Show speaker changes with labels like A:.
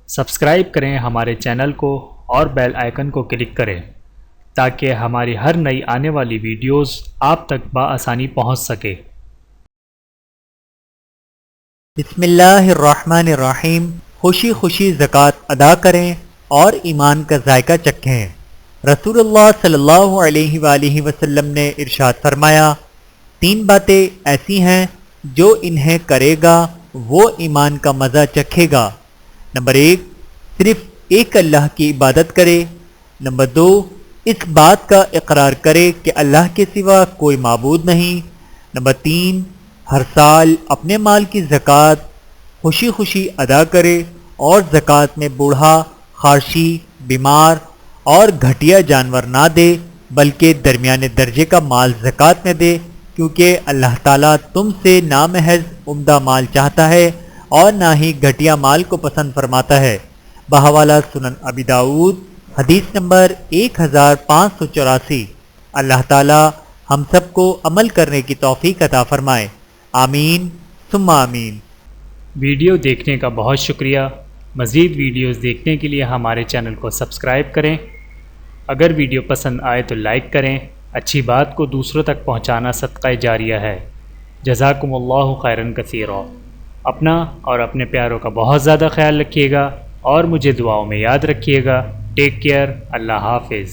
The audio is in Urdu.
A: سبسکرائب کریں ہمارے چینل کو اور بیل آئیکن کو کلک کریں تاکہ ہماری ہر نئی آنے والی ویڈیوز آپ تک بآسانی پہنچ سکے۔
B: بسم اللہ الرحمن الرحیم۔ خوشی خوشی زکوٰۃ ادا کریں اور ایمان کا ذائقہ چکھیں۔ رسول اللہ صلی اللہ علیہ وآلہ وسلم نے ارشاد فرمایا، 3 باتیں ایسی ہیں جو انہیں کرے گا وہ ایمان کا مزہ چکھے گا۔ نمبر 1، صرف ایک اللہ کی عبادت کرے۔ نمبر 2، اس بات کا اقرار کرے کہ اللہ کے سوا کوئی معبود نہیں۔ نمبر 3، ہر سال اپنے مال کی زکوٰۃ خوشی خوشی ادا کرے اور زکوٰۃ میں بوڑھا، خارشی، بیمار اور گھٹیا جانور نہ دے بلکہ درمیانے درجے کا مال زکوٰۃ میں دے، کیونکہ اللہ تعالیٰ تم سے نہ محض عمدہ مال چاہتا ہے اور نہ ہی گھٹیا مال کو پسند فرماتا ہے۔ بحوالہ سنن ابی داؤد، حدیث نمبر 1584۔ اللہ تعالیٰ ہم سب کو عمل کرنے کی توفیق عطا فرمائے، آمین ثم آمین۔
A: ویڈیو دیکھنے کا بہت شکریہ۔ مزید ویڈیوز دیکھنے کے لیے ہمارے چینل کو سبسکرائب کریں۔ اگر ویڈیو پسند آئے تو لائک کریں۔ اچھی بات کو دوسروں تک پہنچانا صدقہ جاریہ ہے۔ جزاکم اللہ خیرا کثیرا۔ اپنا اور اپنے پیاروں کا بہت زیادہ خیال رکھیے گا اور مجھے دعاؤں میں یاد رکھیے گا۔ Take care. اللہ حافظ۔